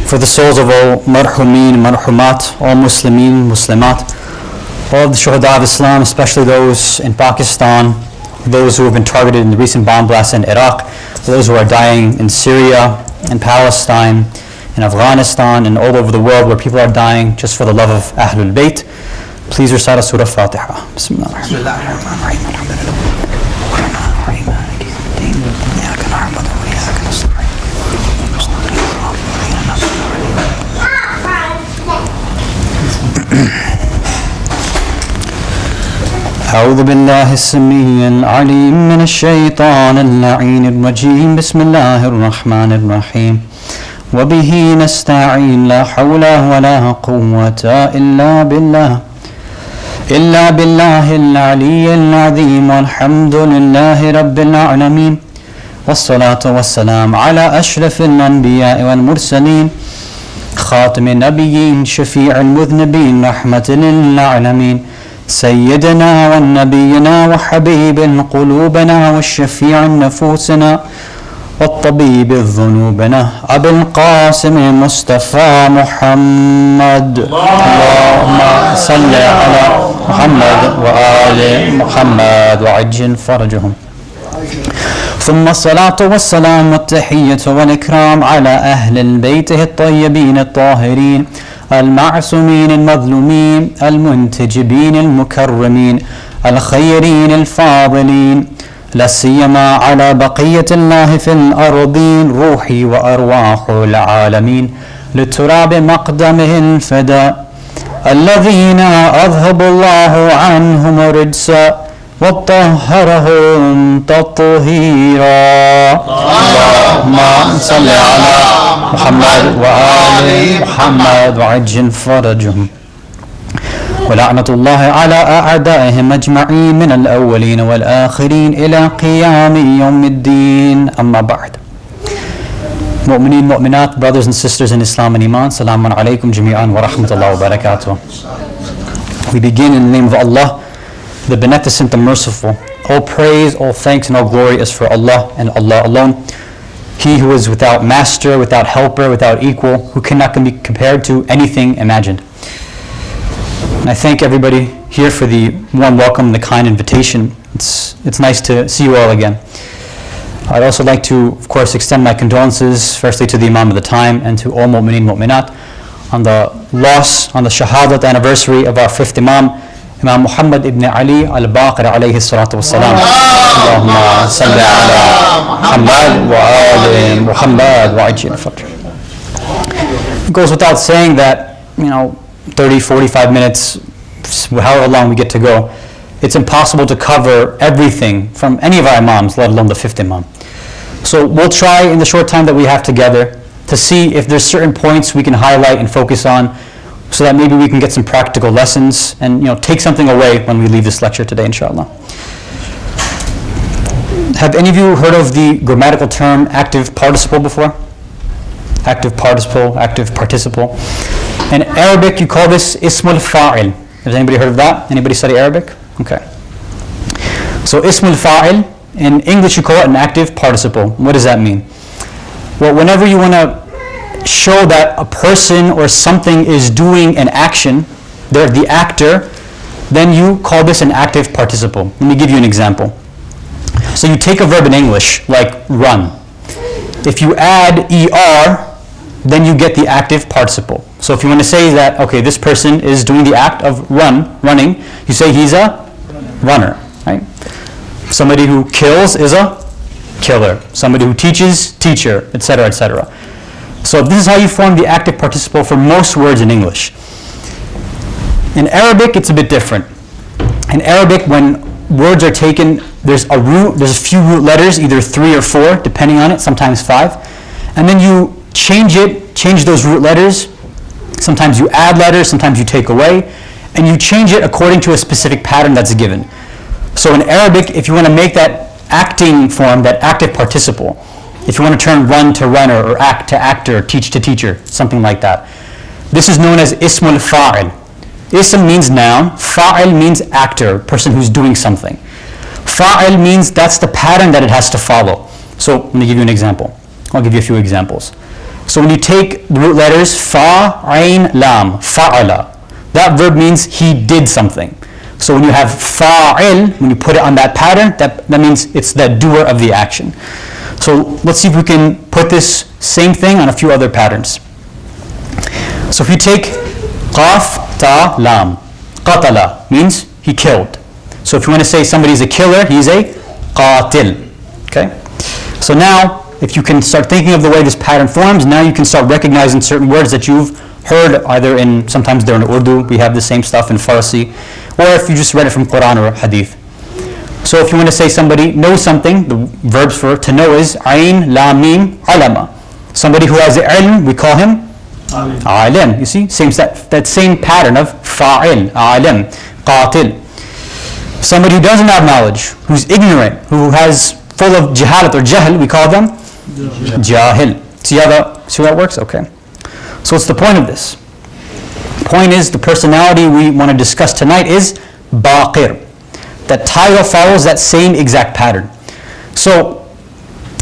For the souls of all marhumin, marhumat, all Muslimin, Muslimat, all of the shahadat of Islam, especially those in Pakistan, those who have been targeted in the recent bomb blasts in Iraq, those who are dying in Syria, in Palestine, in Afghanistan, and all over the world where people are dying just for the love of Ahlul Bayt. Please recite Surah Fatiha. Bismillahirrahmanirrahim. أعوذ بالله السميع العليم من الشيطان اللعين الرجيم بسم الله الرحمن الرحيم وبه نستعين لا حول ولا قوة إلا بالله العلي العظيم والحمد لله رب العالمين والصلاة والسلام على أشرف الأنبياء والمرسلين خاتم النبيين شفيع المذنبين رحمة للعالمين سيدنا والنبينا وحبيب قلوبنا والشفيع نفوسنا والطبيب ذنوبنا أبي القاسم المصطفى محمد اللهم صل على محمد وآل محمد وعجل فرجهم ثم الصلاة والسلام والتحية والإكرام على أهل البيت الطيبين الطاهرين المعصومين المظلومين المنتجبين المكرمين الخيرين الفاضلين لا سيما على بقية الله في الأرضين روحي وأرواح العالمين لتراب مقدمه الفداء الذين أذهب الله عنهم رجسا وطهرهم تطهيرا اللهم صل على محمد وآل محمد وعجل فرجهم ولعنة الله على أعدائهم أجمعين من الأولين والآخرين إلى قيام يوم الدين أما بعد Mu'mineen, Mu'minat, brothers and sisters in Islam and Iman, Salamun alaykum jami'an wa rahmatullahi wa barakatuh. We begin in the name of Allah, the Beneficent, the Merciful. All praise, all thanks, and all glory is for Allah and Allah alone. He who is without master, without helper, without equal, who cannot be compared to anything imagined. And I thank everybody here for the warm welcome and the kind invitation. It's nice to see you all again. I'd also like to, of course, extend my condolences firstly to the Imam of the time and to all Mu'mineen, Mu'minat on the loss, on the shahadat anniversary of our fifth Imam, Imam Muhammad ibn Ali Al Baqir alayhi salatu wassalam. Allahumma salli ala Muhammad wa ali Muhammad wa ajil fajr. It goes without saying that, 30, 45 minutes, however long we get to go, it's impossible to cover everything from any of our Imams, let alone the fifth Imam. So we'll try in the short time that we have together to see if there's certain points we can highlight and focus on so that maybe we can get some practical lessons and take something away when we leave this lecture today, inshallah. Have any of you heard of the grammatical term active participle before? Active participle, active participle. In Arabic, you call this ismul fa'il. Has anybody heard of that? Anybody study Arabic? Okay. So ismul fa'il, in English you call it an active participle. What does that mean? Well, whenever you want to show that a person or something is doing an action, they're the actor, then you call this an active participle. Let me give you an example. So you take a verb in English, like run. If you add er, then you get the active participle. So if you want to say that, okay, this person is doing the act of running, you say he's a runner, right? Somebody who kills is a killer. Somebody who teaches, teacher, etc., etc. So this is how you form the active participle for most words in English. In Arabic, it's a bit different. In Arabic, when words are taken, there's a few root letters, either 3 or 4, depending on it, sometimes 5. And then you change those root letters. Sometimes you add letters, sometimes you take away, and you change it according to a specific pattern that's given. So in Arabic, if you want to make that acting form, that active participle, if you want to turn run to runner, or act to actor, teach to teacher, something like that, this is known as ismul fa'il. Ism means noun, fa'il means actor, person who's doing something. Fa'il means that's the pattern that it has to follow. So let me give you an example. I'll give you a few examples. So when you take the root letters fa, ain, lam, fa'ala, that verb means he did something. So when you have fa'il, when you put it on that pattern, that means it's the doer of the action. So let's see if we can put this same thing on a few other patterns. So if you take qaf, ta, lam, qatala means he killed. So if you want to say somebody's a killer, he's a qatil. Okay? So now, if you can start thinking of the way this pattern forms, now you can start recognizing certain words that you've heard either in, sometimes they're in Urdu, we have the same stuff in Farsi, or if you just read it from Quran or Hadith. So if you want to say somebody knows something, the verbs for to know is ayn, lam, mim, alama. Somebody who has ilm, we call him alim. You see, same that same pattern of fa'il, alim, qatil. Somebody who doesn't have knowledge, who's ignorant, who has full of jahalat or jahl, we call them jahil. See how that works? Okay. So what's the point of this? Point is, the personality we want to discuss tonight is Baqir. That title follows that same exact pattern. So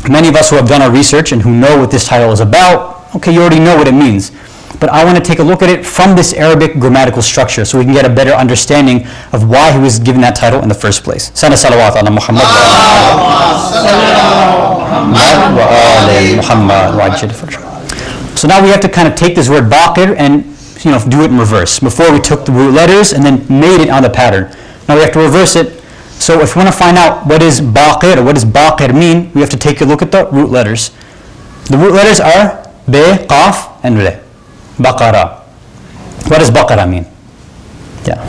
many of us who have done our research and who know what this title is about, okay, you already know what it means. But I want to take a look at it from this Arabic grammatical structure so we can get a better understanding of why he was given that title in the first place. Sana salawat ala Muhammad wa Muhammad. So now we have to kind of take this word Baqir and do it in reverse. Before we took the root letters and then made it on the pattern. Now we have to reverse it. So if we want to find out what is Baqir, or what does Baqir mean, we have to take a look at the root letters. The root letters are Be, Qaf, and Re. Baqara. What does Baqara mean? Yeah.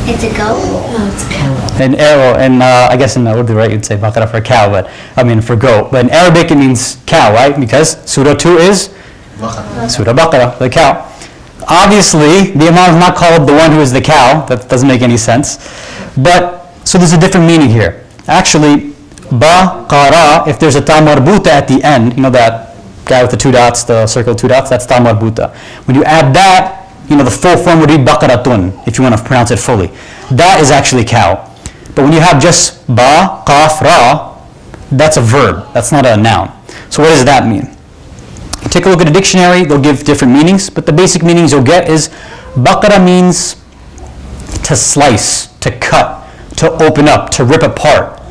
It's a goat. Oh, it's a cow. In arrow, and I guess in Urdu, right, you'd say Baqara for cow, but I mean for goat. But in Arabic it means cow, right? Because Surah 2 is Surah Baqara, the cow. Obviously, the Imam is not called the one who is the cow. That doesn't make any sense. But, so there's a different meaning here. Actually, Baqara, if there's a ta marbuta at the end, that guy with the two dots, the circle of two dots, that's ta marbuta. When you add that, the full form would be Baqaratun, if you want to pronounce it fully. That is actually cow. But when you have just ba, qaf, ra, that's a verb. That's not a noun. So what does that mean? Take a look at a dictionary, they'll give different meanings, but the basic meanings you'll get is Baqara means to slice, to cut, to open up, to rip apart.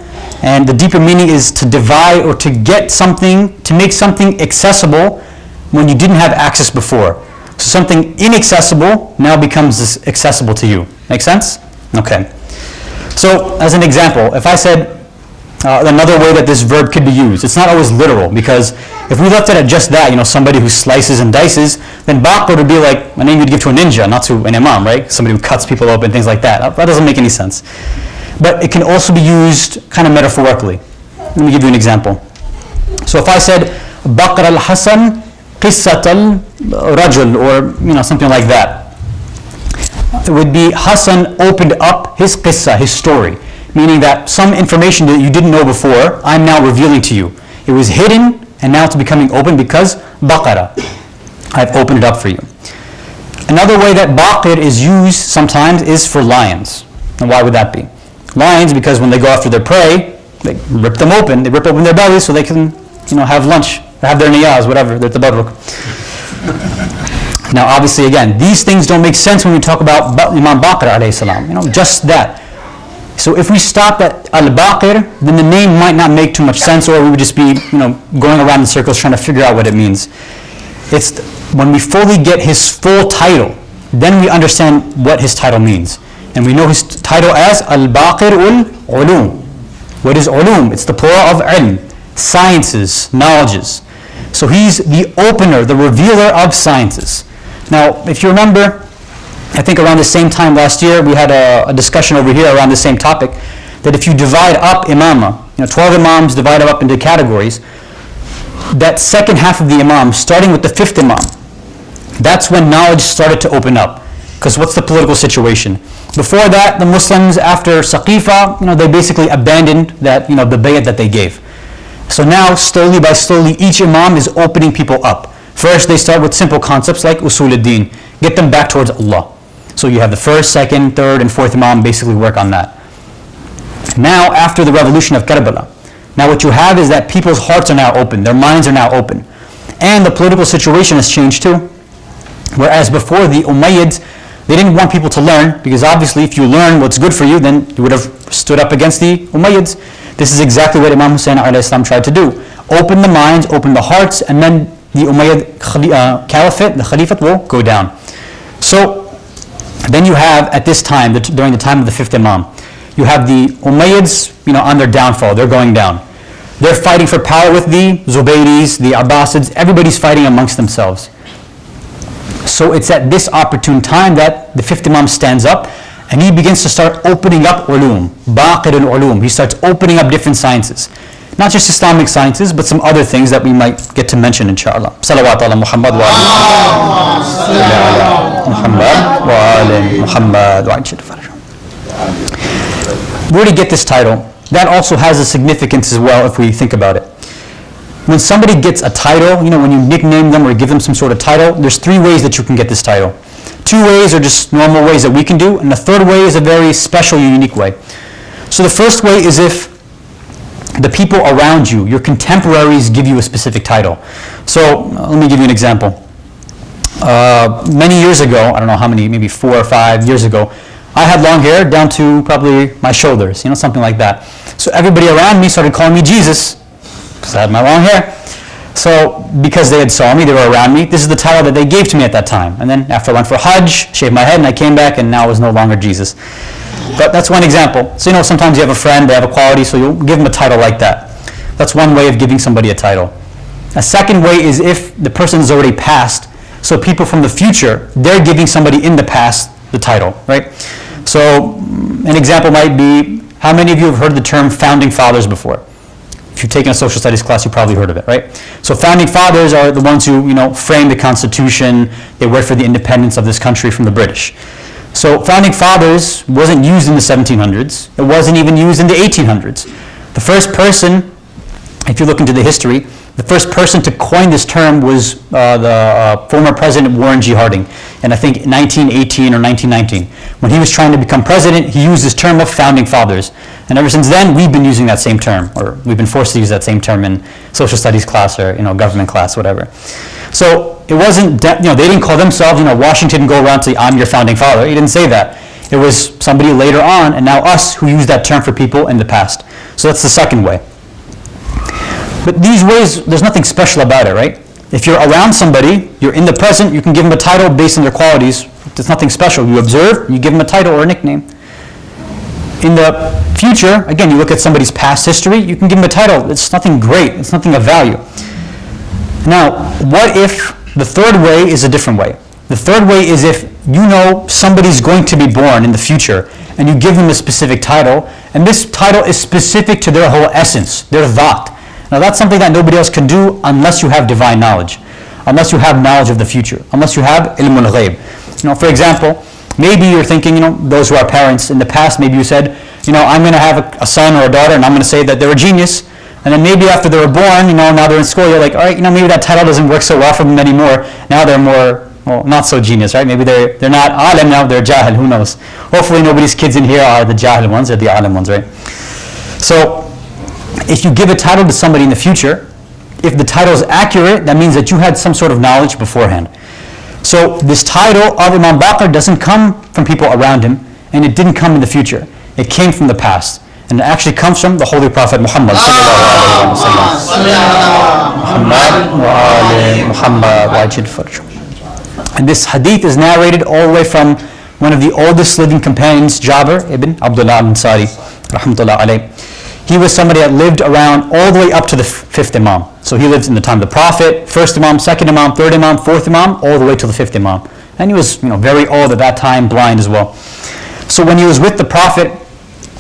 And the deeper meaning is to divide or to get something, to make something accessible when you didn't have access before. So something inaccessible now becomes accessible to you. Make sense? Okay. So as an example, if I said another way that this verb could be used, it's not always literal, because if we left it at just that, somebody who slices and dices, then Baqir would be like a name you'd give to a ninja, not to an imam, right? Somebody who cuts people open, things like that. That doesn't make any sense. But it can also be used kind of metaphorically. Let me give you an example. So if I said Baqir al-Hasan qissat al-rajul, or something like that, it would be Hassan opened up his qissa, his story, meaning that some information that you didn't know before, I'm now revealing to you. It was hidden, and now it's becoming open because Baqara. I've opened it up for you. Another way that Baqir is used sometimes is for lions. And why would that be? Lions, because when they go after their prey, they rip them open. They rip open their bellies so they can, have lunch, or have their niyaz, whatever, their tabarruk. Now, obviously, again, these things don't make sense when we talk about Imam Baqir alayhi salam. Just that. So if we stop at Al-Baqir, then the name might not make too much sense, or we would just be, going around in circles trying to figure out what it means. It's when we fully get his full title, then we understand what his title means. And we know his title as Al-Baqir ul-Ulum. What is ulum? It's the plural of ilm, sciences, knowledges. So he's the opener, the revealer of sciences. Now, if you remember, I think around the same time last year, we had a discussion over here around the same topic, that if you divide up imama, 12 imams divided up into categories, that second half of the imam, starting with the fifth imam, that's when knowledge started to open up. Because what's the political situation? Before that, the Muslims, after Saqifa, they basically abandoned that, the bayat that they gave. So now, slowly by slowly, each imam is opening people up. First, they start with simple concepts like usul ad-din, get them back towards Allah. So you have the first, second, third, and fourth imam basically work on that. Now, after the revolution of Karbala, Now what you have is that people's hearts are now open, their minds are now open. And the political situation has changed too. Whereas before, the Umayyads, they didn't want people to learn, because obviously if you learn what's good for you, then you would have stood up against the Umayyads. This is exactly what Imam Hussein ﷺ tried to do. Open the minds, open the hearts, and then the Umayyad Caliphate, the Khalifate, will go down. So then you have, at this time, during the time of the fifth Imam, you have the Umayyads, on their downfall. They're going down. They're fighting for power with the Zubayris, the Abbasids. Everybody's fighting amongst themselves. So it's at this opportune time that the fifth Imam stands up and he begins to start opening up ulum, Baqir al-ulum. He starts opening up different sciences. Not just Islamic sciences, but some other things that we might get to mention, inshallah. Salawat ala Muhammad wa ali Muhammad wa ali. Where to get this title? That also has a significance as well if we think about it. When somebody gets a title, when you nickname them or give them some sort of title, there's three ways that you can get this title. Two ways are just normal ways that we can do, and the third way is a very special, unique way. So the first way is if the people around you, your contemporaries, give you a specific title. So let me give you an example. Many years ago, I don't know how many, maybe 4 or 5 years ago, I had long hair down to probably my shoulders, something like that. So everybody around me started calling me Jesus, because I had my long hair. So because they had saw me, they were around me, this is the title that they gave to me at that time. And then after I went for Hajj, shaved my head, and I came back, and now I was no longer Jesus. But that's one example. So sometimes you have a friend, they have a quality, so you'll give them a title like that. That's one way of giving somebody a title. A second way is if the person is already passed, so people from the future, they're giving somebody in the past the title, right? So an example might be, how many of you have heard the term founding fathers before? If you've taken a social studies class, you've probably heard of it, right? So founding fathers are the ones who, framed the Constitution. They worked for the independence of this country from the British. So founding fathers wasn't used in the 1700s. It wasn't even used in the 1800s. The first person, if you look into the history, the first person to coin this term was the former President Warren G. Harding in, I think, 1918 or 1919. When he was trying to become president, he used this term of founding fathers. And ever since then, we've been using that same term, or we've been forced to use that same term in social studies class or government class, whatever. So it wasn't, they didn't call themselves, Washington didn't go around and say, I'm your founding father. He didn't say that. It was somebody later on, and now us, who use that term for people in the past. So that's the second way. But these ways, there's nothing special about it, right? If you're around somebody, you're in the present, you can give them a title based on their qualities. There's nothing special. You observe, you give them a title or a nickname. In the future, again, you look at somebody's past history, you can give them a title. It's nothing great. It's nothing of value. Now, what if the third way is a different way? The third way is if somebody's going to be born in the future, and you give them a specific title, and this title is specific to their whole essence, their dhat. Now that's something that nobody else can do unless you have divine knowledge, unless you have knowledge of the future, unless you have ilm al-ghayb. For example, maybe you're thinking, those who are parents in the past, maybe you said, I'm going to have a son or a daughter, and I'm going to say that they're a genius. And then maybe after they were born, now they're in school, you're like, all right, maybe that title doesn't work so well for them anymore. Now they're more, not so genius, right? Maybe they're not alim now, they're jahil, who knows? Hopefully nobody's kids in here are the jahil ones, or the alim ones, right? So if you give a title to somebody in the future, if the title is accurate, that means that you had some sort of knowledge beforehand. So this title of Imam Baqir doesn't come from people around him, and it didn't come in the future. It came from the past. And it actually comes from the Holy Prophet Muhammad And this hadith is narrated all the way from one of the oldest living companions, Jabir ibn Abdullah al-Ansari, rahmatullah alayh. He was somebody that lived around all the way up to the fifth Imam. So he lived in the time of the Prophet, first Imam, second Imam, third Imam, fourth Imam, all the way to the fifth Imam. And he was very old at that time, blind as well. So when he was with the Prophet,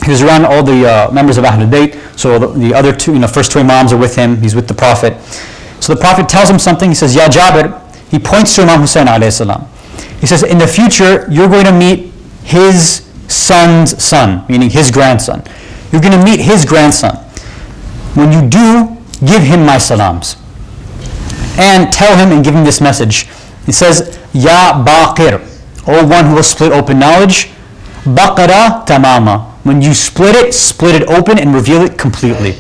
he was around all the members of Ahlul Bayt. So the other two, first two Imams are with him. He's with the Prophet. So the Prophet tells him something. He says, Ya Jabir. He points to Imam Hussein alayhi salam. He says, in the future, you're going to meet his son's son, meaning his grandson. You're going to meet his grandson. When you do, give him my salams. And tell him and give him this message. He says, Ya Baqir, O one who will split open knowledge, Baqara tamama. When you split it open and reveal it completely.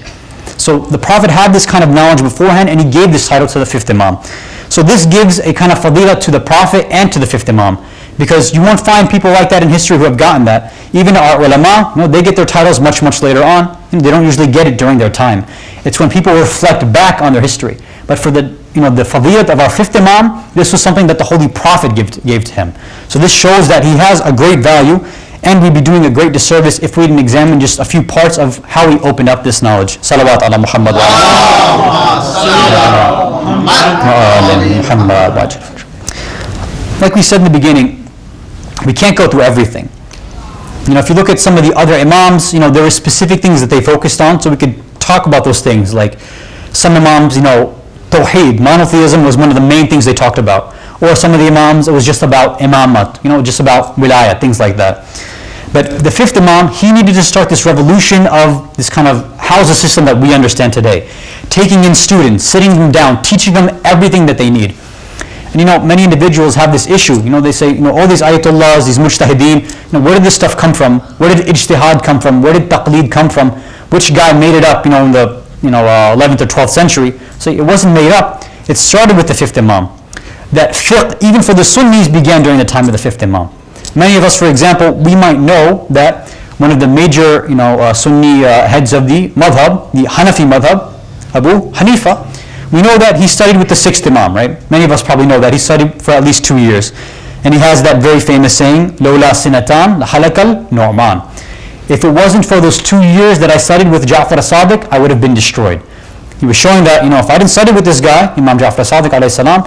So the Prophet had this kind of knowledge beforehand, and he gave this title to the fifth Imam. So this gives a kind of fadilah to the Prophet and to the fifth Imam, because you won't find people like that in history who have gotten that. Even our ulama, they get their titles much later on. They don't usually get it during their time. It's when people reflect back on their history. But for the fadilat of our fifth Imam, this was something that the Holy Prophet gave to him. So this shows that he has a great value, and we'd be doing a great disservice if we didn't examine just a few parts of how he opened up this knowledge. Salawat ala Muhammad wa Muhammad. Like we said in the beginning, we can't go through everything. If you look at some of the other Imams, there were specific things that they focused on, so we could talk about those things. Like some Imams, Tawheed, monotheism was one of the main things they talked about. Or some of the Imams, it was just about imamat, just about wilayah, things like that. But the fifth Imam, he needed to start this revolution of this kind of housing system that we understand today. Taking in students, sitting them down, teaching them everything that they need. And many individuals have this issue. They say, all these ayatullahs, these mujtahideen, where did this stuff come from? Where did ijtihad come from? Where did taqleed come from? Which guy made it up, in the 11th or 12th century? So it wasn't made up. It started with the fifth Imam. That fiqh, even for the Sunnis, began during the time of the fifth Imam. Many of us, for example, we might know that one of the major, Sunni heads of the madhab, the Hanafi madhab, Abu Hanifa, we know that he studied with the sixth Imam, right? Many of us probably know that. He studied for at least 2 years. And he has that very famous saying, Lawla sinatan halakal nu'man. If it wasn't for those 2 years that I studied with Ja'far as-Sadiq, I would have been destroyed. He was showing that, if I didn't study with this guy, Imam Ja'far as-Sadiq alayhi salam,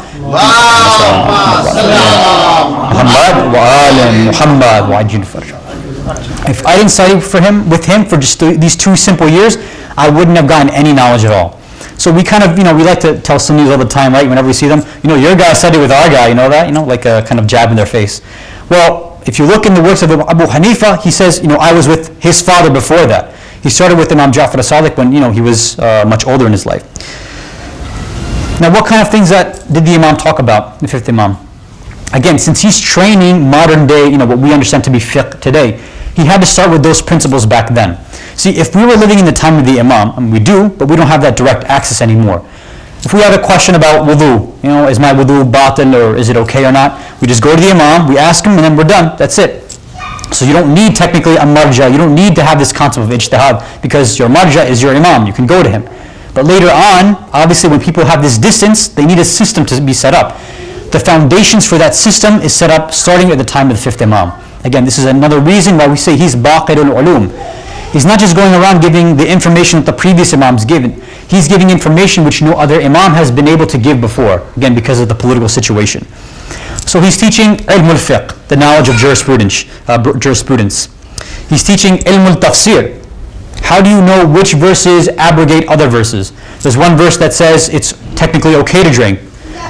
if I didn't study with him for just these 2 simple years, I wouldn't have gotten any knowledge at all. So we kind of, we like to tell Sunnis all the time, right? Whenever we see them, your guy studied with our guy, that? Like a kind of jab in their face. Well, if you look in the works of Abu Hanifa, he says, I was with his father before that. He started with Imam Ja'far as-Sadiq when, he was much older in his life. Now, what kind of things did the Imam talk about, the fifth Imam? Again, since he's training modern day, what we understand to be fiqh today, he had to start with those principles back then. See, if we were living in the time of the Imam, and we do, but we don't have that direct access anymore. If we have a question about wudu, is my wudu batil or is it okay or not? We just go to the Imam, we ask him, and then we're done. That's it. So you don't need technically a marja. You don't need to have this concept of ijtihad because your marja is your Imam. You can go to him. But later on, obviously when people have this distance, they need a system to be set up. The foundations for that system is set up starting at the time of the fifth Imam. Again, this is another reason why we say he's baqirul ulum. He's not just going around giving the information that the previous Imam's given. He's giving information which no other Imam has been able to give before, again because of the political situation. So he's teaching ilm al-fiqh, the knowledge of jurisprudence. He's teaching ilm al-tafsir. How do you know which verses abrogate other verses? There's one verse that says it's technically okay to drink,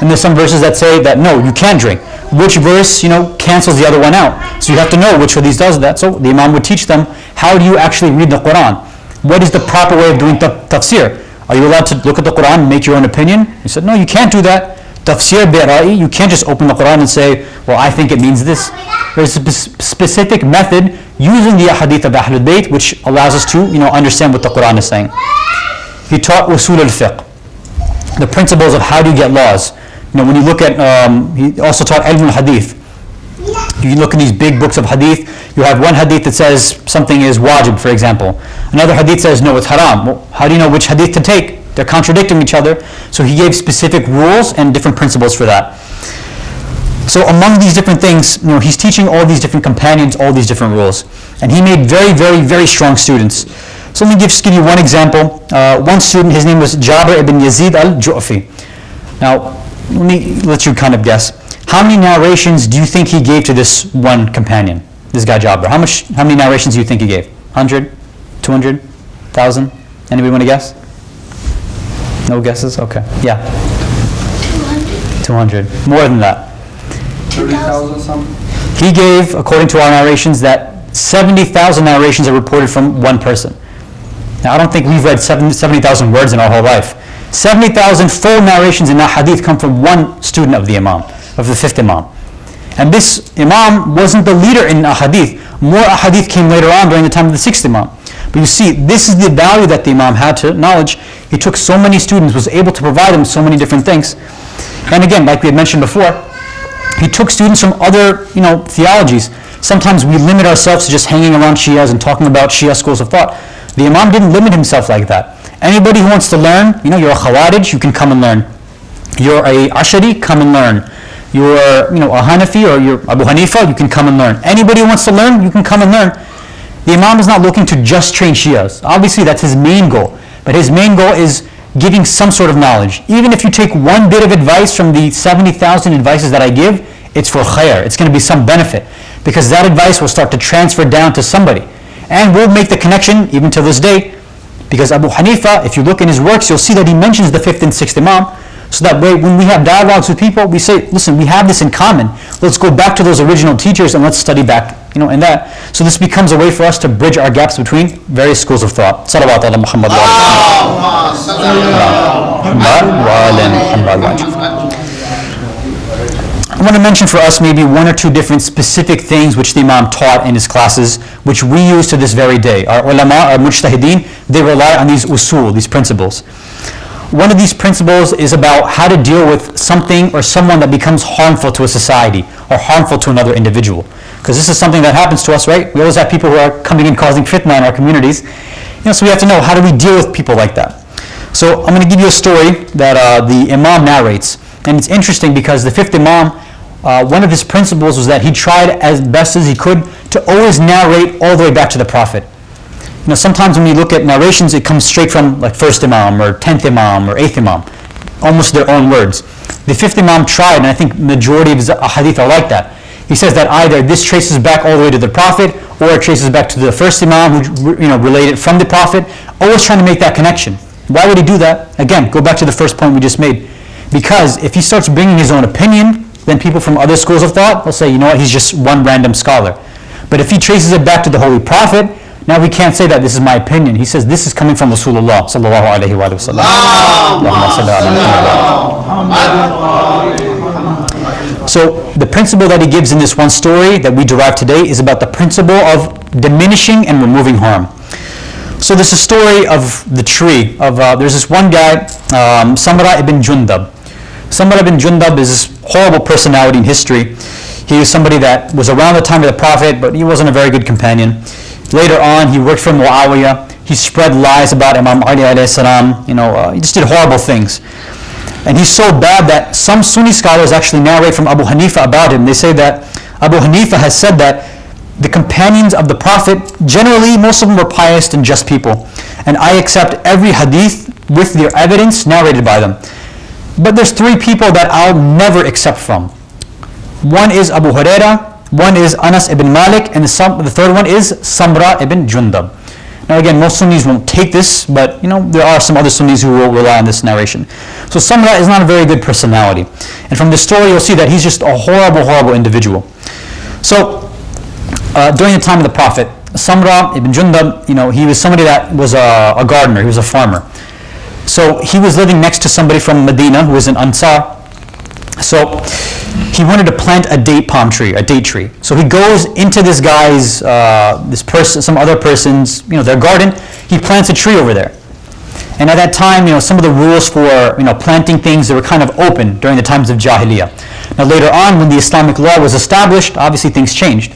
and there's some verses that say that no, you can't drink. Which verse, cancels the other one out? So you have to know which of these does that. So the Imam would teach them, how do you actually read the Quran? What is the proper way of doing tafsir? Are you allowed to look at the Quran and make your own opinion? He said, no, you can't do that. Tafsir bi'ra'i, you can't just open the Quran and say, well, I think it means this. There's a specific method using the hadith of Ahlul Bayt which allows us to, understand what the Quran is saying. He taught usul al-fiqh, the principles of how do you get laws. When you look at, he also taught ilm al-hadith. If you look in these big books of hadith, you have one hadith that says something is wajib, for example. Another hadith says, no, it's haram. Well, how do you know which hadith to take? They're contradicting each other. So he gave specific rules and different principles for that. So among these different things, he's teaching all these different companions, all these different rules. And he made very, very, very strong students. So let me just give you one example. One student, his name was Jabir ibn Yazid al-Ju'fi. Now, let you kind of guess. How many narrations do you think he gave to this one companion, this guy Jabir? How many narrations do you think he gave? 100? 200? 1,000? Anybody want to guess? No guesses? Okay. Yeah. 200. More than that. 30,000 something? He gave, according to our narrations, that 70,000 narrations are reported from one person. Now, I don't think we've read 70,000 words in our whole life. 70,000 full narrations in that hadith come from one student of the Imam, of the fifth Imam. And this Imam wasn't the leader in ahadith. More ahadith came later on during the time of the sixth Imam. But you see, this is the value that the Imam had to knowledge. He took so many students, was able to provide them so many different things. And again, like we had mentioned before, he took students from other, theologies. Sometimes we limit ourselves to just hanging around Shias and talking about Shia schools of thought. The Imam didn't limit himself like that. Anybody who wants to learn, you're a Khawarij, you can come and learn. You're a Ashari, come and learn. You're, a Hanafi or you're Abu Hanifa, you can come and learn. Anybody who wants to learn, you can come and learn. The Imam is not looking to just train Shias. Obviously, that's his main goal. But his main goal is giving some sort of knowledge. Even if you take one bit of advice from the 70,000 advices that I give, it's for khair. It's going to be some benefit. Because that advice will start to transfer down to somebody. And we'll make the connection even to this day. Because Abu Hanifa, if you look in his works, you'll see that he mentions the 5th and 6th Imam. So that way, when we have dialogues with people, we say, listen, we have this in common. Let's go back to those original teachers and let's study back, in that. So this becomes a way for us to bridge our gaps between various schools of thought. Salawat ala Muhammad I want to mention for us maybe one or two different specific things which the Imam taught in his classes, which we use to this very day. Our ulama, our mujtahideen, they rely on these usul, these principles. One of these principles is about how to deal with something or someone that becomes harmful to a society or harmful to another individual. Because this is something that happens to us, right? We always have people who are coming and causing fitna in our communities. So we have to know, how do we deal with people like that? So I'm going to give you a story that the Imam narrates. And it's interesting because the 5th Imam, one of his principles was that he tried as best as he could to always narrate all the way back to the Prophet. Sometimes when we look at narrations, it comes straight from like 1st Imam or 10th Imam or 8th Imam, almost their own words. The 5th Imam tried, and I think majority of his hadith are like that. He says that either this traces back all the way to the Prophet, or it traces back to the 1st Imam who related from the Prophet, always trying to make that connection. Why would he do that? Again, go back to the first point we just made. Because if he starts bringing his own opinion, then people from other schools of thought will say, he's just one random scholar. But if he traces it back to the Holy Prophet, now we can't say that this is my opinion. He says this is coming from Rasulullah sallallahu alaihi wasallam. So the principle that he gives in this one story that we derive today is about the principle of diminishing and removing harm. So there's a story of the tree. There's this one guy, Samra ibn Jundab. Samra ibn Jundab is this horrible personality in history. He was somebody that was around the time of the Prophet, but he wasn't a very good companion. Later on, he worked for Muawiyah. He spread lies about Imam Ali alayhi salam. He just did horrible things. And he's so bad that some Sunni scholars actually narrate from Abu Hanifa about him. They say that Abu Hanifa has said that the companions of the Prophet, generally, most of them were pious and just people. And I accept every hadith with their evidence narrated by them. But there's 3 people that I'll never accept from. One is Abu Hurairah, one is Anas ibn Malik, and the 3rd one is Samra ibn Jundab. Now again, most Sunnis won't take this, but there are some other Sunnis who will rely on this narration. So Samra is not a very good personality. And from this story, you'll see that he's just a horrible, horrible individual. So during the time of the Prophet, Samra ibn Jundab, he was somebody that was a gardener, he was a farmer. So he was living next to somebody from Medina who was an Ansar. So he wanted to plant a date tree. So he goes into this guy's, some other person's, their garden. He plants a tree over there. And at that time, some of the rules for, planting things, they were kind of open during the times of Jahiliyyah. Now later on, when the Islamic law was established, obviously things changed.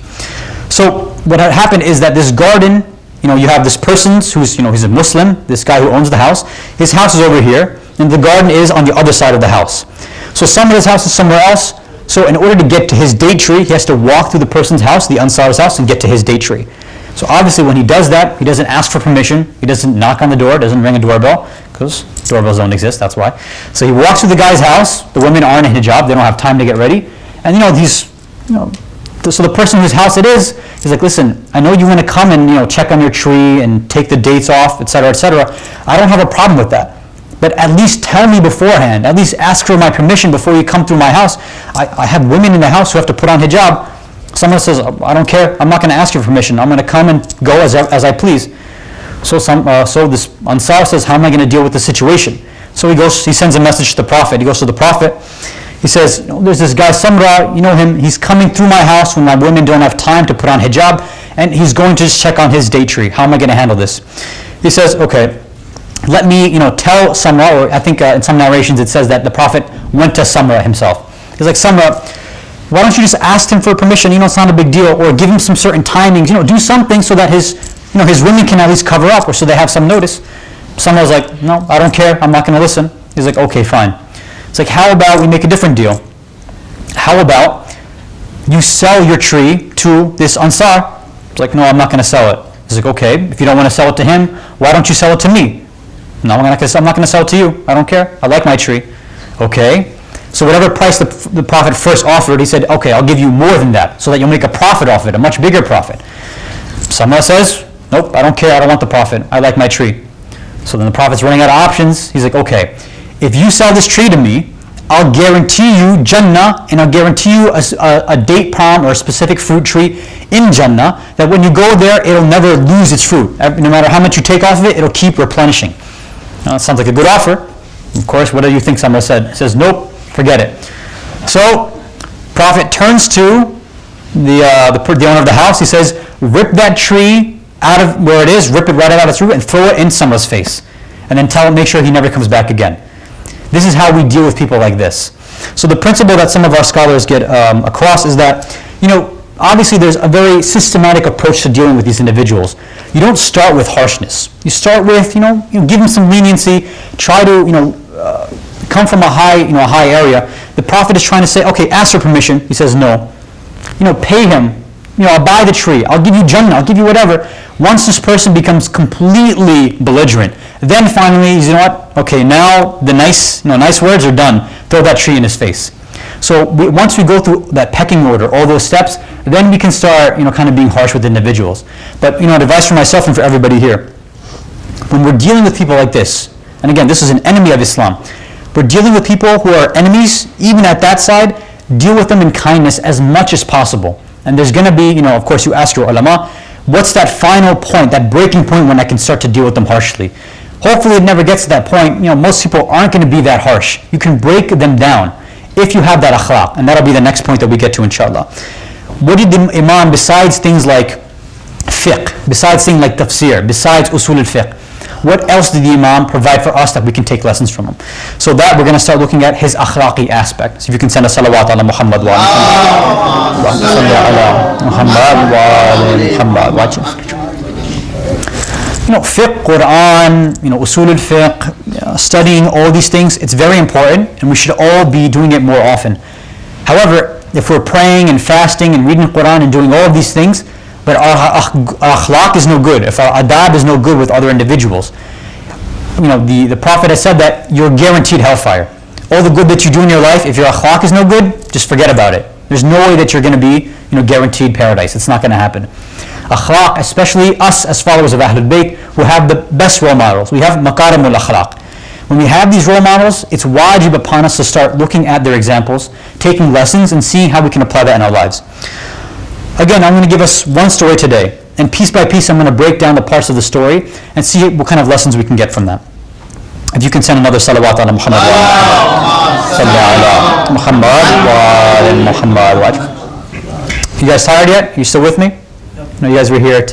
So what had happened is that this garden, you have this person who's, he's a Muslim, this guy who owns the house. His house is over here, and the garden is on the other side of the house. So somebody's house is somewhere else. So in order to get to his date tree, he has to walk through the person's house, the Ansar's house, and get to his date tree. So obviously when he does that, he doesn't ask for permission, he doesn't knock on the door, doesn't ring a doorbell, because doorbells don't exist, that's why. So he walks through the guy's house, the women aren't in hijab, they don't have time to get ready, and so the person whose house it is like, listen, I know you want to come and check on your tree and take the dates off, etc., etc. I don't have a problem with that. But at least tell me beforehand, at least ask for my permission before you come through my house. I have women in the house who have to put on hijab. Someone says, I don't care, I'm not going to ask you for permission. I'm going to come and go as I please. So this Ansar says, how am I going to deal with the situation? So he sends a message to the Prophet. He goes to the Prophet. He says, there's this guy Samra, you know him, he's coming through my house when my women don't have time to put on hijab. and he's going to just check on his date tree. How am I going to handle this? He says, okay, let me, tell Samra, or I think in some narrations it says that the Prophet went to Samra himself. He's like, Samra, why don't you just ask him for permission? It's not a big deal, or give him some certain timings. Do something so that his women can at least cover up, or so they have some notice. Samra's like, no, I don't care. I'm not going to listen. He's like, okay, fine. It's like, how about we make a different deal? How about you sell your tree to this Ansar? It's like, no, I'm not going to sell it. He's like, okay, if you don't want to sell it to him, why don't you sell it to me? No, I'm not going to sell it to you. I don't care. I like my tree. Okay. So whatever price the Prophet first offered, he said, okay, I'll give you more than that, so that you'll make a profit off it, a much bigger profit. Samra says, nope, I don't care. I don't want the Prophet. I like my tree. So then the Prophet's running out of options. He's like, okay, if you sell this tree to me, I'll guarantee you Jannah, and I'll guarantee you a date palm or a specific fruit tree in Jannah, that when you go there, it'll never lose its fruit. No matter how much you take off of it, it'll keep replenishing. Now, that sounds like a good offer. Of course, what do you think Samra said? He says, nope, forget it. So, Prophet turns to the owner of the house. He says, rip that tree out of where it is, rip it right out of its root, and throw it in Samra's face. And then make sure he never comes back again. This is how we deal with people like this. So the principle that some of our scholars get across is that, obviously there's a very systematic approach to dealing with these individuals. You don't start with harshness. You start with, give them some leniency, try to, come from a high area. The Prophet is trying to say, okay, ask for permission. He says no. Pay him. I'll buy the tree. I'll give you Jannah. I'll give you whatever. Once this person becomes completely belligerent, then finally, you know what? Okay, now the nice words are done. Throw that tree in his face. So once we go through that pecking order, all those steps, then we can start, kind of being harsh with individuals. But, advice for myself and for everybody here. When we're dealing with people like this, and again, this is an enemy of Islam. We're dealing with people who are enemies, even at that side. Deal with them in kindness as much as possible. And there's going to be, of course, you ask your ulama, what's that final point, that breaking point when I can start to deal with them harshly? Hopefully it never gets to that point. Most people aren't going to be that harsh. You can break them down if you have that akhlaq. And that'll be the next point that we get to, inshallah. What did the Imam, besides things like fiqh, besides things like tafsir, besides usul al-fiqh, what else did the Imam provide for us that we can take lessons from him? So that we're going to start looking at his akhlaqi aspect. So if you can send a salawat ala Muhammad wa ala Muhammad. Fiqh, Quran, usul al-fiqh, studying all these things, it's very important, and we should all be doing it more often. However, if we're praying and fasting and reading Quran and doing all of these things, but our akhlaq is no good, if our adab is no good with other individuals, the Prophet has said that you're guaranteed hellfire. All the good that you do in your life, if your akhlaq is no good, just forget about it. There's no way that you're going to be guaranteed paradise. It's not going to happen. Akhlaq, especially us as followers of Ahlul Bayt, who have the best role models. We have makarimul akhlaq. When we have these role models, it's wajib upon us to start looking at their examples, taking lessons, and seeing how we can apply that in our lives. Again, I'm going to give us one story today, and piece by piece I'm going to break down the parts of the story and see what kind of lessons we can get from that. If you can send another salawat ala Muhammad wa You guys tired yet? You still with me? I know you guys were here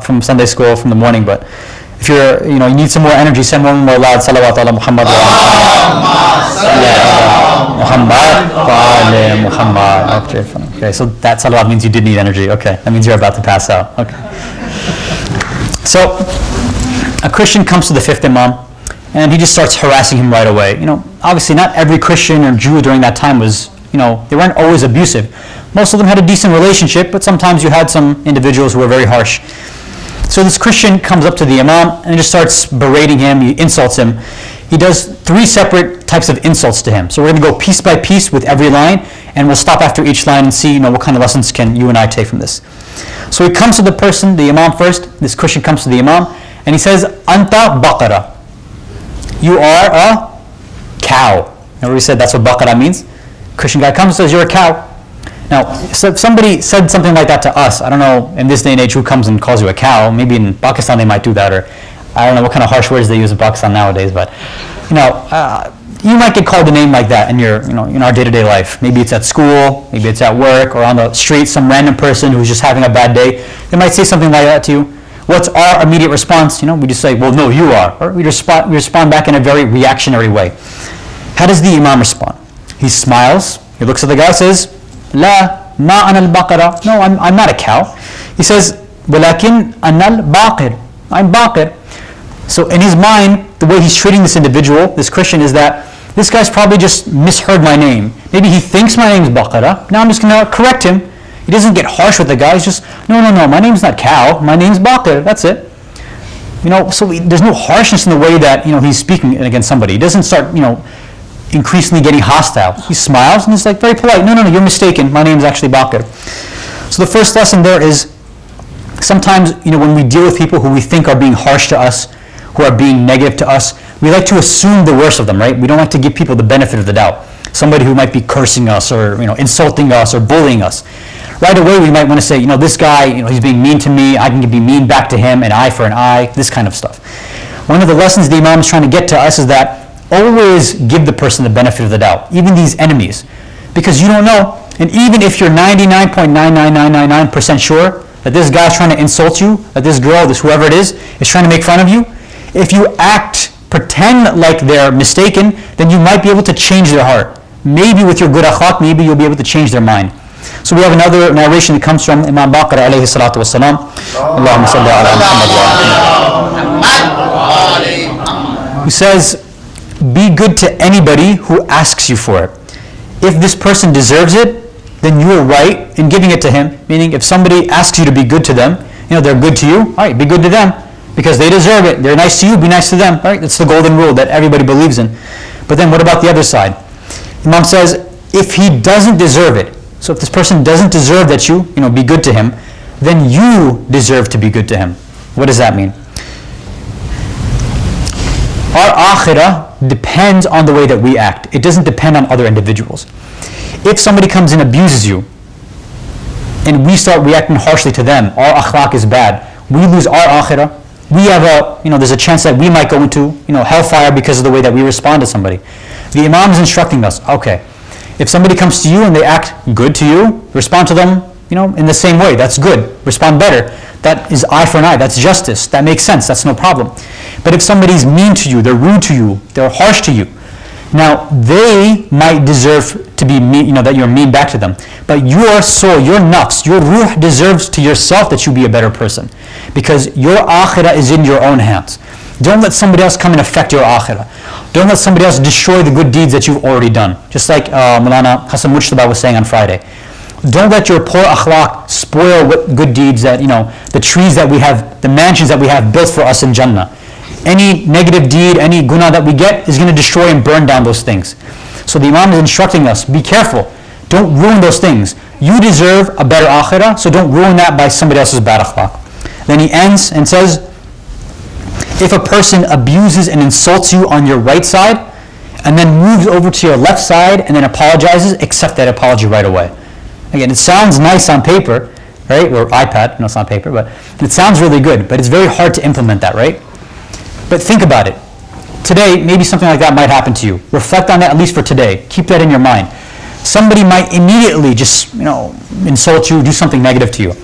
from Sunday school from the morning, but if you're, you need some more energy, send one more loud salawat ala Muhammad Muhammad. Okay, so that salawat means you did need energy. Okay, that means you're about to pass out. Okay. So, a Christian comes to the fifth Imam, and he just starts harassing him right away. Obviously not every Christian or Jew during that time was, they weren't always abusive. Most of them had a decent relationship, but sometimes you had some individuals who were very harsh. So this Christian comes up to the Imam and just starts berating him, he insults him. He does 3 separate types of insults to him. So we're going to go piece by piece with every line, and we'll stop after each line and see, what kind of lessons can you and I take from this. So he comes to the Imam first. This Christian comes to the Imam, and he says, Anta baqara. You are a cow. Remember we said that's what baqara means? Christian guy comes and says, you're a cow. Now, so if somebody said something like that to us, I don't know, in this day and age, who comes and calls you a cow? Maybe in Pakistan they might do that, or I don't know what kind of harsh words they use in Pakistan nowadays, but, you might get called a name like that in in our day-to-day life. Maybe it's at school, maybe it's at work, or on the street, some random person who's just having a bad day. They might say something like that to you. What's our immediate response? We just say, well, no, you are. Or we respond back in a very reactionary way. How does the Imam respond? He smiles, he looks at the guy, says, La ma ana al-baqara. No, I'm not a cow. He says, Walakin ana al-baqir. I'm Baqir. So in his mind, the way he's treating this individual, this Christian, is that this guy's probably just misheard my name. Maybe he thinks my name's Baqara. Now I'm just going to correct him. He doesn't get harsh with the guy. He's just, no, my name's not cow. My name's Baqir. That's it. So there's no harshness in the way that, he's speaking against somebody. He doesn't start, increasingly getting hostile. He smiles and he's like very polite. No, you're mistaken. My name's actually Baqir. So the first lesson there is sometimes, when we deal with people who we think are being harsh to us, who are being negative to us, we like to assume the worst of them, right? We don't like to give people the benefit of the doubt. Somebody who might be cursing us or insulting us or bullying us. Right away we might want to say, this guy, he's being mean to me, I can be mean back to him, an eye for an eye, this kind of stuff. One of the lessons the Imam is trying to get to us is that always give the person the benefit of the doubt, even these enemies, because you don't know. And even if you're 99.99999% sure that this guy's trying to insult you, that this girl, this whoever it is trying to make fun of you, if you pretend like they're mistaken, then you might be able to change their heart. Maybe with your good akhlaq, maybe you'll be able to change their mind. So we have another narration that comes from Imam Al Baqir alayhi salatu wassalam. Allahumma salli ala Muhammad, who says, be good to anybody who asks you for it. If this person deserves it, then you are right in giving it to him. Meaning, if somebody asks you to be good to them, they're good to you, all right, be good to them. Because they deserve it. They're nice to you, be nice to them. Right? That's the golden rule that everybody believes in. But then what about the other side? Imam says, if he doesn't deserve it, so if this person doesn't deserve that you be good to him, then you deserve to be good to him. What does that mean? Our akhirah depends on the way that we act. It doesn't depend on other individuals. If somebody comes and abuses you, and we start reacting harshly to them, our akhlaq is bad, we lose our akhirah. We have there's a chance that we might go into, hellfire because of the way that we respond to somebody. The Imam is instructing us, okay, if somebody comes to you and they act good to you, respond to them, in the same way. That's good. Respond better. That is eye for an eye. That's justice. That makes sense. That's no problem. But if somebody's mean to you, they're rude to you, they're harsh to you, now they might deserve to be mean, that you're mean back to them. But your soul, your nafs, your ruh deserves to yourself that you be a better person. Because your akhirah is in your own hands. Don't let somebody else come and affect your akhirah. Don't let somebody else destroy the good deeds that you've already done. Just like Maulana Hassan Mujtaba was saying on Friday. Don't let your poor akhlaq spoil what good deeds that, the trees that we have, the mansions that we have built for us in Jannah. Any negative deed, any guna that we get is going to destroy and burn down those things. So the Imam is instructing us, be careful. Don't ruin those things. You deserve a better akhirah, so don't ruin that by somebody else's bad akhlaq. Then he ends and says, if a person abuses and insults you on your right side, and then moves over to your left side and then apologizes, accept that apology right away. Again, it sounds nice on paper, right? Or iPad, no, it's not paper, but it sounds really good, but it's very hard to implement that, right? But think about it. Today, maybe something like that might happen to you. Reflect on that at least for today. Keep that in your mind. Somebody might immediately just, insult you, do something negative to you.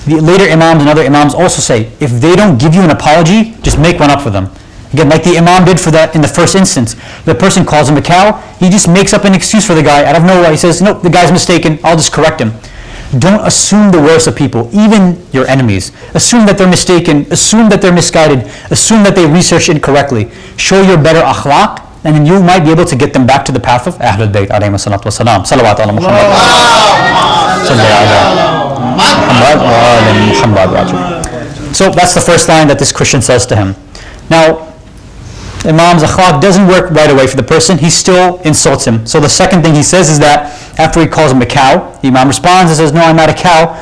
The later Imams and other Imams also say, if they don't give you an apology, just make one up for them. Again, like the Imam did for that in the first instance. The person calls him a cow, he just makes up an excuse for the guy out of nowhere. He says, no, the guy's mistaken, I'll just correct him. Don't assume the worst of people, even your enemies. Assume that they're mistaken, assume that they're misguided, assume that they researched incorrectly. Show your better akhlaq, and then you might be able to get them back to the path of Ahlul Bayt alayhi salatu wasalam. Salawat ala Muhammad. So that's the first line that this Christian says to him. Now, Imam's akhlaq doesn't work right away for the person. He still insults him. So the second thing he says is that after he calls him a cow, the Imam responds and says, no, I'm not a cow.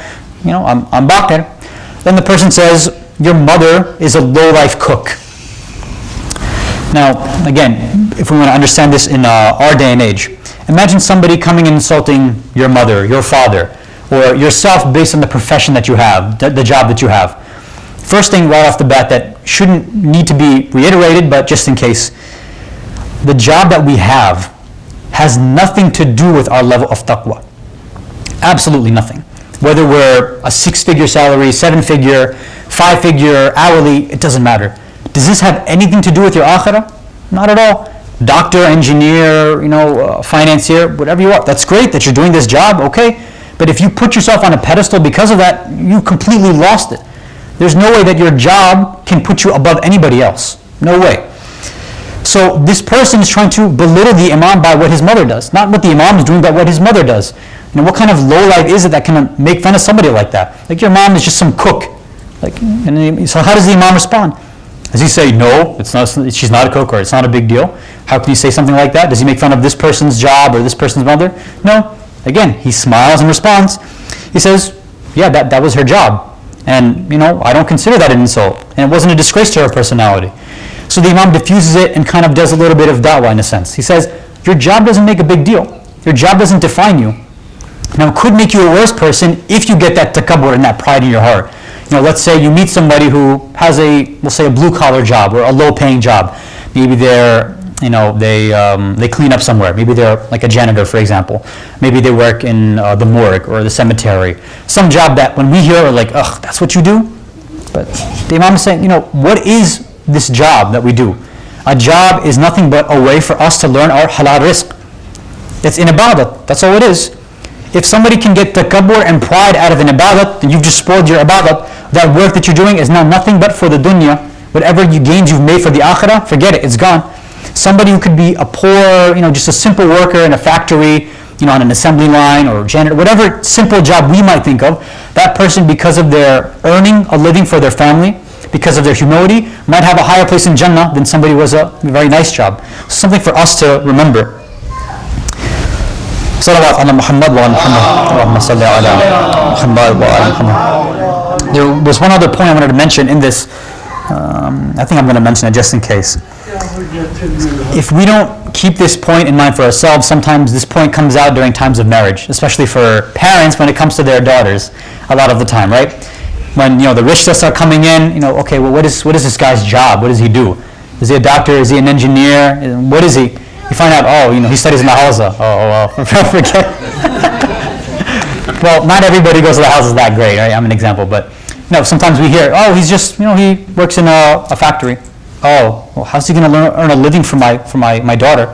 I'm Baqir. Then the person says, your mother is a low-life cook. Now, again, if we want to understand this in our day and age, imagine somebody coming and insulting your mother, your father, or yourself based on the profession that you have, the job that you have. First thing right off the bat that shouldn't need to be reiterated, but just in case. the job that we have has nothing to do with our level of taqwa. Absolutely nothing. Whether we're a 6-figure salary, 7-figure, 5-figure, hourly, it doesn't matter. Does this have anything to do with your akhirah? Not at all. Doctor, engineer, financier, whatever you are. That's great that you're doing this job, okay. But if you put yourself on a pedestal because of that, you completely lost it. There's no way that your job can put you above anybody else. No way. So this person is trying to belittle the imam by what his mother does. Not what the imam is doing, but what his mother does. What kind of lowlife is it that can make fun of somebody like that? Like your mom is just some cook. So how does the imam respond? Does he say, no, she's not a cook, or it's not a big deal? How can you say something like that? Does he make fun of this person's job or this person's mother? No. Again, he smiles and responds. He says, yeah, that was her job. And, I don't consider that an insult. And it wasn't a disgrace to her personality. So the imam diffuses it and kind of does a little bit of da'wah in a sense. He says, your job doesn't make a big deal. Your job doesn't define you. Now, it could make you a worse person if you get that takabbur and that pride in your heart. Let's say you meet somebody who has we'll say a blue-collar job or a low-paying job. Maybe they clean up somewhere. Maybe they're like a janitor, for example. Maybe they work in the morgue or the cemetery. Some job that when we hear are like, ugh, that's what you do? But the imam is saying, what is this job that we do? A job is nothing but a way for us to learn our halal rizq. It's in ibadat. That's all it is. If somebody can get takabbur and pride out of an ibadat, then you've just spoiled your ibadat. That work that you're doing is now nothing but for the dunya. Whatever gains you've made for the akhirah, forget it, it's gone. Somebody who could be a poor, just a simple worker in a factory, on an assembly line or janitor, whatever simple job we might think of, that person, because of their earning a living for their family, because of their humility, might have a higher place in Jannah than somebody who has a very nice job. Something for us to remember. Salawat ala Muhammad wa ala Muhammad. Allahumma salli ala Muhammad wa ala Muhammad. There was one other point I wanted to mention in this. I think I'm going to mention it just in case. If we don't keep this point in mind for ourselves, sometimes this point comes out during times of marriage, especially for parents when it comes to their daughters, a lot of the time, right? When the rishtas are coming in, okay, well, what is this guy's job? What does he do? Is he a doctor? Is he an engineer? What is he? You find out, he studies in the hawza. Forget. Well, not everybody goes to the houses that great, right? I'm an example, but sometimes we hear, he's just, he works in a factory. Well, how's he going to earn a living for my daughter?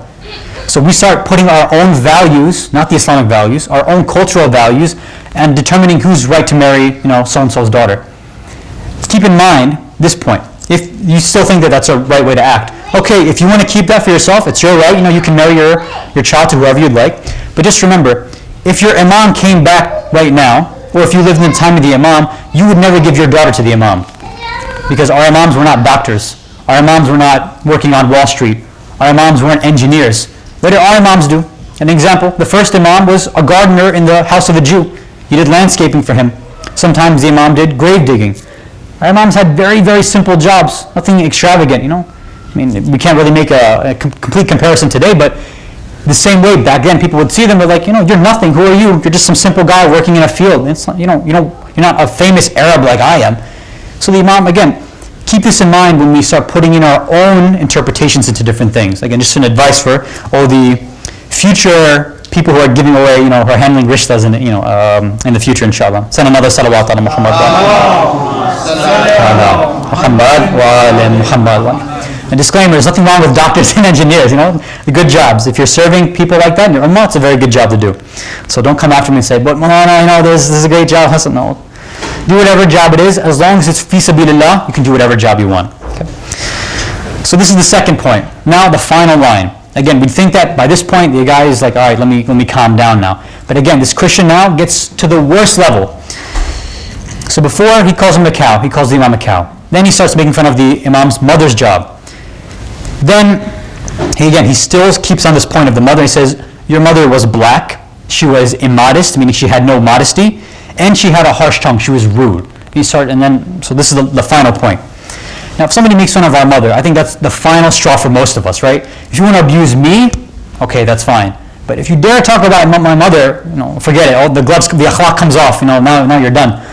So we start putting our own values, not the Islamic values, our own cultural values, and determining who's right to marry, so-and-so's daughter. Keep in mind this point. If you still think that that's a right way to act, okay, if you want to keep that for yourself, it's your right. You can marry your child to whoever you'd like. But just remember, if your imam came back right now, or if you lived in the time of the imam, you would never give your daughter to the imam. Because our imams were not doctors. Our imams were not working on Wall Street. Our imams weren't engineers. What did our imams do? An example, the first imam was a gardener in the house of a Jew. He did landscaping for him. Sometimes the imam did grave digging. Our imams had very, very simple jobs, nothing extravagant, we can't really make a complete comparison today, but the same way back then people would see them, they're like, you're nothing, who are you? You're just some simple guy working in a field. It's not, you're not a famous Arab like I am. So the imam, again, keep this in mind when we start putting in our own interpretations into different things. Again, just an advice for all the future people who are giving away, who are handling rishtas in the future, inshallah. Send another salawat ala Muhammad wa ala Muhammad. A disclaimer, there's nothing wrong with doctors and engineers, the good jobs. If you're serving people like that in your ummah, it's a very good job to do. So don't come after me and say, but no, this is a great job. Hassan. No. Do whatever job it is, as long as it's fi sabilillah, you can do whatever job you want. Okay? So this is the second point. Now the final line. Again, we think that by this point the guy is like, all right, let me calm down now. But again, this Christian now gets to the worst level. So before he calls him a cow, he calls the imam a cow. Then he starts making fun of the imam's mother's job. Then he still keeps on this point of the mother. He says, your mother was black, she was immodest, meaning she had no modesty, and she had a harsh tongue, she was rude. So this is the final point. Now, if somebody makes fun of our mother, I think that's the final straw for most of us, right? If you want to abuse me, okay, that's fine. But if you dare talk about my mother, forget it. All the akhlaq comes off. Now you're done.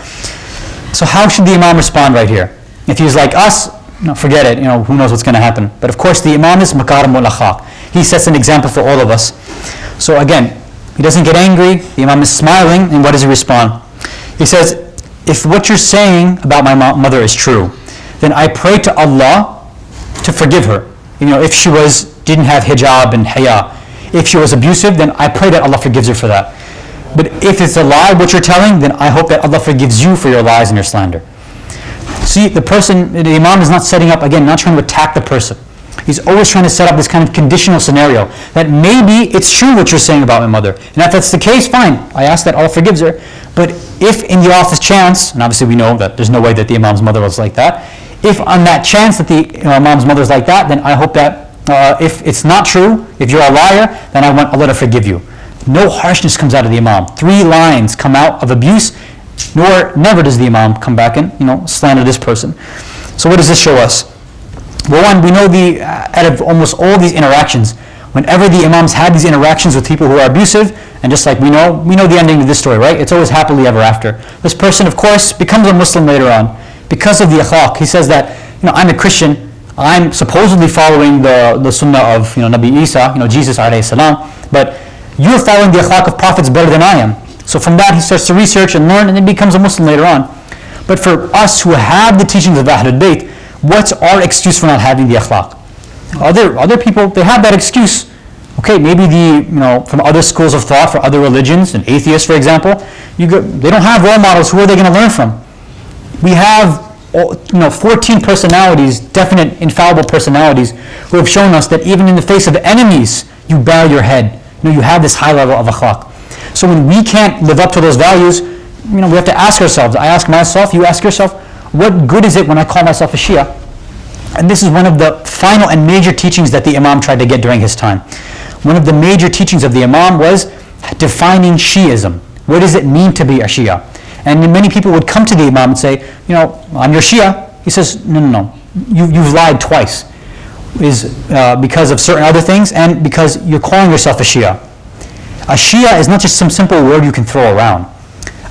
So how should the imam respond right here? If he's like us, forget it. Who knows what's going to happen? But of course, the imam is makarimul akhlaq. he sets an example for all of us. So again, he doesn't get angry. The Imam is smiling, and what does he respond? He says, if what you're saying about my mother is true, then I pray to Allah to forgive her. If she didn't have hijab and haya, if she was abusive, then I pray that Allah forgives her for that. But if it's a lie, what you're telling, then I hope that Allah forgives you for your lies and your slander. See, the Imam is not setting up, again, not trying to attack the person. He's always trying to set up this kind of conditional scenario that maybe it's true what you're saying about my mother. And if that's the case, fine. I ask that Allah forgives her. But if in the off chance, and obviously we know that there's no way that the Imam's mother was like that, if on that chance that the Imam's mother is like that, then I hope that if it's not true, if you're a liar, then I want Allah to forgive you. No harshness comes out of the Imam. 3 lines come out of abuse, never does the Imam come back and slander this person. So what does this show us? Well, one, we know out of almost all these interactions, whenever the Imams had these interactions with people who are abusive, and just like we know the ending of this story, right? It's always happily ever after. This person, of course, becomes a Muslim later on because of the akhlaq. He says that, I'm a Christian, I'm supposedly following the sunnah of Nabi Isa, Jesus alayhi salam, but you're following the akhlaq of prophets better than I am. So from that he starts to research and learn, and then becomes a Muslim later on. But for us who have the teachings of Ahlul Bayt, what's our excuse for not having the akhlaq? Other people, they have that excuse. Okay, maybe from other schools of thought, for other religions, and atheists, for example, they don't have role models. Who are they going to learn from? We have 14 personalities, definite infallible personalities, who have shown us that even in the face of enemies, you bow your head. You have this high level of akhlaq. So when we can't live up to those values, we have to ask ourselves. I ask myself, you ask yourself, what good is it when I call myself a Shia? And this is one of the final and major teachings that the Imam tried to get during his time. One of the major teachings of the Imam was defining Shi'ism. What does it mean to be a Shia? And many people would come to the Imam and say, I'm your Shia. He says, no. You've lied twice. Is because of certain other things, and because you're calling yourself a Shia. A Shia is not just some simple word you can throw around.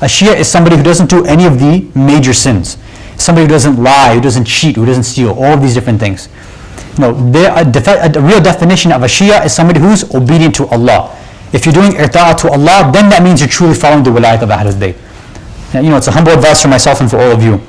A Shia is somebody who doesn't do any of the major sins. Somebody who doesn't lie, who doesn't cheat, who doesn't steal, all of these different things. A real definition of a Shia is somebody who's obedient to Allah. If you're doing irta'a to Allah, then that means you're truly following the wilayat of Ahlul Bayt. It's a humble advice for myself and for all of you.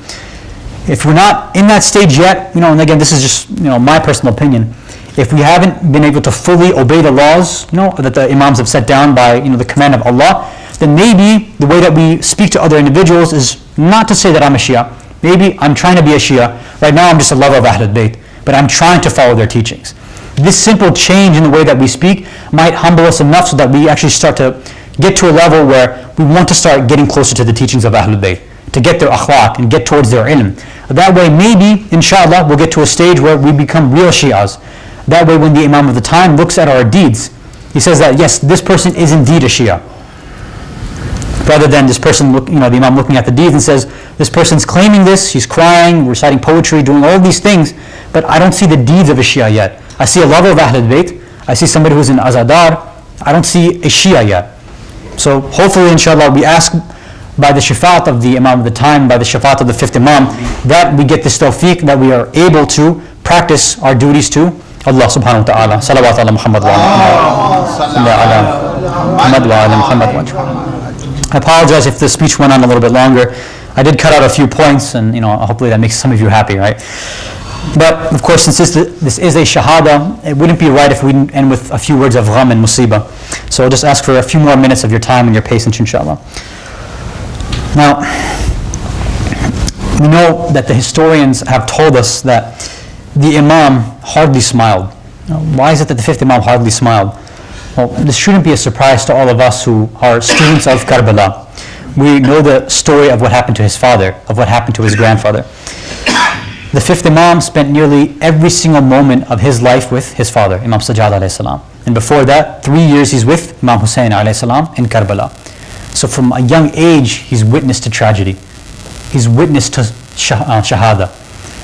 If we're not in that stage yet, and again, this is just my personal opinion, if we haven't been able to fully obey the laws that the Imams have set down by the command of Allah, then maybe the way that we speak to other individuals is not to say that I'm a Shia. Maybe I'm trying to be a Shia. Right now I'm just a lover of Ahlul Bayt, but I'm trying to follow their teachings. This simple change in the way that we speak might humble us enough so that we actually start to get to a level where we want to start getting closer to the teachings of Ahlul Bayt, to get their akhlaq and get towards their ilm. That way, maybe, inshallah, we'll get to a stage where we become real Shi'as. That way, when the Imam of the time looks at our deeds, he says that, yes, this person is indeed a Shia. Rather than this person, the Imam looking at the deeds and says, this person's claiming this, he's crying, reciting poetry, doing all these things, but I don't see the deeds of a Shia yet. I see a lover of Ahlul Bayt, I see somebody who's an Azadar, I don't see a Shia yet. So hopefully, inshallah, we ask by the shafaat of the Imam of the time, by the shafaat of the 5th Imam, that we get this tawfiq, that we are able to practice our duties to Allah subhanahu wa ta'ala. Salawat ala Muhammad wa ala Muhammad. I apologize if the speech went on a little bit longer. I did cut out a few points, and hopefully that makes some of you happy, right? But of course, since this is a shahada, it wouldn't be right if we didn't end with a few words of gham and musibah. So I'll just ask for a few more minutes of your time and your patience, inshallah. Now, we know that the historians have told us that the Imam hardly smiled. Why is it that the 5th Imam hardly smiled? Well, this shouldn't be a surprise to all of us who are students of Karbala. We know the story of what happened to his father, of what happened to his grandfather. The 5th Imam spent nearly every single moment of his life with his father, Imam Sajjad alayhi salam. And before that, 3 years he's with Imam Hussein alayhi salam in Karbala. So from a young age, he's witness to tragedy. He's witness to shahada.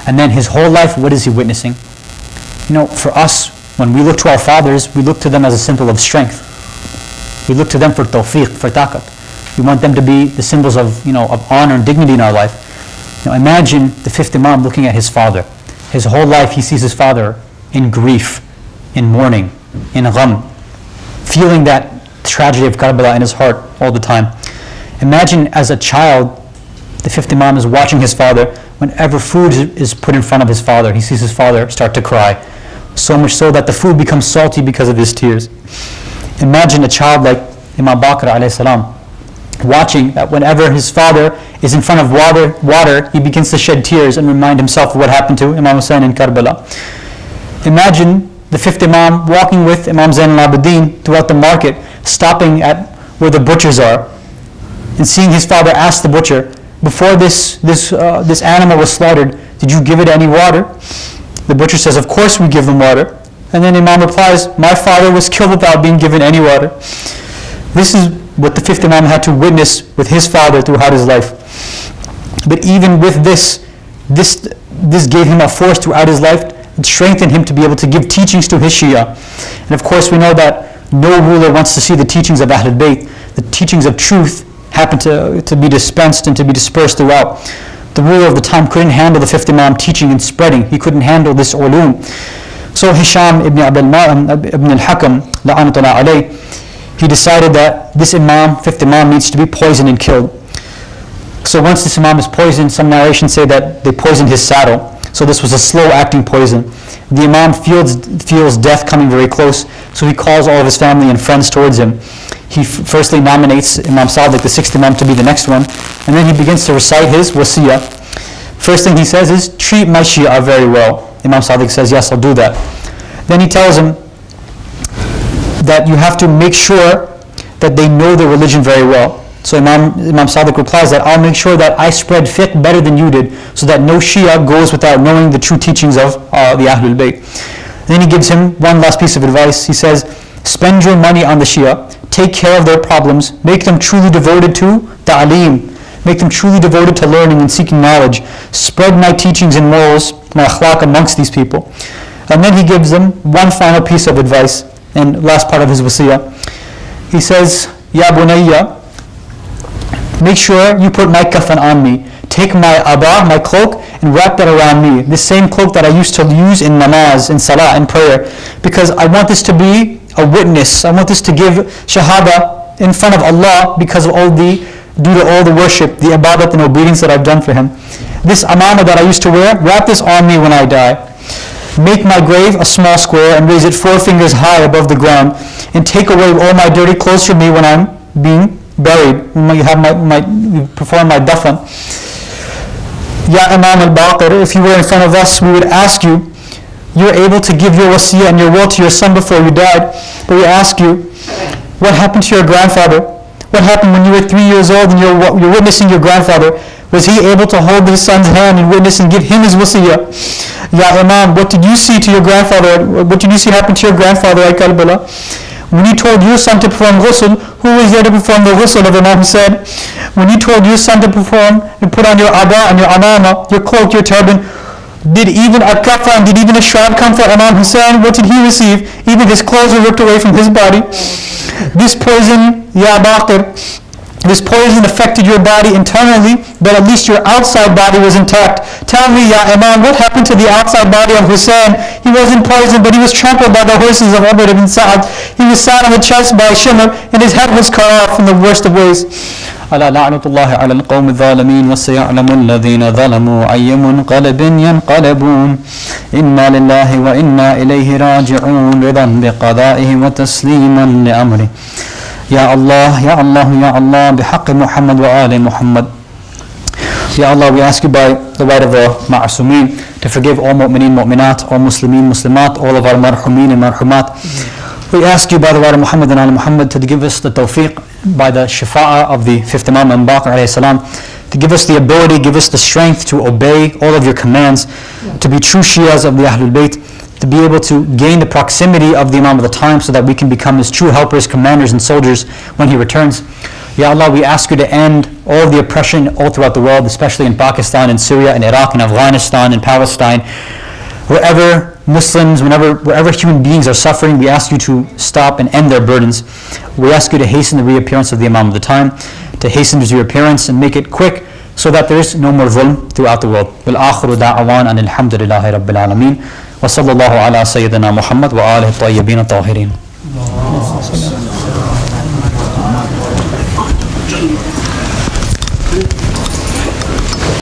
And then his whole life, what is he witnessing? For us, when we look to our fathers, we look to them as a symbol of strength. We look to them for tawfiq, for taqat. We want them to be the symbols of honor and dignity in our life. Imagine the 5th Imam looking at his father. His whole life, he sees his father in grief, in mourning, in gham, feeling that tragedy of Karbala in his heart all the time. Imagine as a child, the fifth Imam is watching his father. Whenever food is put in front of his father, he sees his father start to cry. So much so that the food becomes salty because of his tears. Imagine a child like Imam Al Baqir alayhi salam, watching that whenever his father is in front of water, he begins to shed tears and remind himself of what happened to Imam Hussein in Karbala. Imagine the fifth Imam walking with Imam Zain al-Abidin throughout the market, stopping at where the butchers are, and seeing his father ask the butcher, before this animal was slaughtered, did you give it any water? The butcher says, of course we give them water. And then Imam replies, my father was killed without being given any water. This is what the fifth Imam had to witness with his father throughout his life. But even with this gave him a force throughout his life. It strengthened him to be able to give teachings to his Shia. And of course we know that no ruler wants to see the teachings of Ahlul Bayt, the teachings of truth, happen to be dispensed and to be dispersed throughout. The ruler of the time couldn't handle the fifth Imam teaching and spreading. He couldn't handle this ulum. So Hisham ibn al-Hakam, la'anatullah alayh, he decided that this Imam, fifth Imam, needs to be poisoned and killed. So once this Imam is poisoned, some narrations say that they poisoned his saddle. So this was a slow-acting poison. The Imam feels death coming very close, so he calls all of his family and friends towards him. He firstly nominates Imam Sadiq, the sixth Imam, to be the next one, and then he begins to recite his wasiyah. First thing he says is, treat my Shia very well. Imam Sadiq says, yes, I'll do that. Then he tells him that you have to make sure that they know the religion very well. So Imam Sadiq replies that I'll make sure that I spread fiqh better than you did, so that no Shia goes without knowing the true teachings of the Ahlul Bayt. Then he gives him one last piece of advice. He says, spend your money on the Shia, take care of their problems, make them truly devoted to ta'aleem, make them truly devoted to learning and seeking knowledge, spread my teachings and morals, my akhlaq amongst these people. And then he gives them one final piece of advice, and last part of his wasiyah. He says, Ya bunayya, make sure you put my kafan on me. Take my aba, my cloak, and wrap that around me. This same cloak that I used to use in namaz, in salah, in prayer. Because I want this to be a witness. I want this to give shahada in front of Allah because of due to all the worship, the ibadat and obedience that I've done for Him. This amama that I used to wear, wrap this on me when I die. Make my grave a small square and raise it 4 fingers high above the ground, and take away all my dirty clothes from me when I'm being buried. When you perform my dafan. Ya Imam Al Baqir, if you were in front of us, we would ask you, you're able to give your wasiyah and your will to your son before you died, but we ask you, what happened to your grandfather? What happened when you were 3 years old and you're witnessing your grandfather? Was he able to hold his son's hand and witness and give him his wasiyah? Ya Imam, what did you see to your grandfather? What did you see happen to your grandfather at Karbala? When you told your son to perform ghusl, who was there to perform the ghusl of Imam Hussein? When you told your son to perform and put on your aba and your amama, your cloak, your turban, did even a kafan, did even a shroud come for Imam Hussein? What did he receive? Even his clothes were ripped away from his body. This poison, Ya Baqir, this poison affected your body internally, but at least your outside body was intact. Tell me, Ya Imam, what happened to the outside body of Hussein? He wasn't poisoned, but he was trampled by the horses of Umar ibn Sa'ad. He was sat on the chest by Shimr, and his head was cut off in the worst of ways. ألا لعنة الله على القوم الظالمين وسيعلم الذين ظلموا أي منقلب ينقلبون إنا لله وإنا إليه راجعون رضا بقضائه وتسليما لأمره يا الله يا الله يا الله بحق محمد وآل محمد. Ya Allah, we ask you by the right of the Ma'asumeen to forgive all mu'mineen, mu'minat, all Muslimeen, Muslimat, all of our marhumeen and marhumat. We ask you by the right of Muhammad and Al Muhammad to give us the tawfiq by the shafa'ah of the fifth Imam Al Baqir alayhi salam, to give us the ability, give us the strength to obey all of your commands, to be true Shias of the Ahlul Bayt, to be able to gain the proximity of the Imam of the time so that we can become his true helpers, commanders and soldiers when he returns. Ya Allah, we ask you to end all of the oppression all throughout the world, especially in Pakistan and Syria and Iraq and Afghanistan and Palestine. Wherever Muslims, wherever human beings are suffering, we ask you to stop and end their burdens. We ask you to hasten the reappearance of the Imam of the time, to hasten his reappearance and make it quick so that there is no more dhulm throughout the world. وَالْآخِرُ دَعْوَانَ أَنِ الْحَمْدُ لِلَّهِ رَبِّ الْعَالَمِينَ. وصلى الله على سيدنا محمد وآله الطيبين الطاهرين.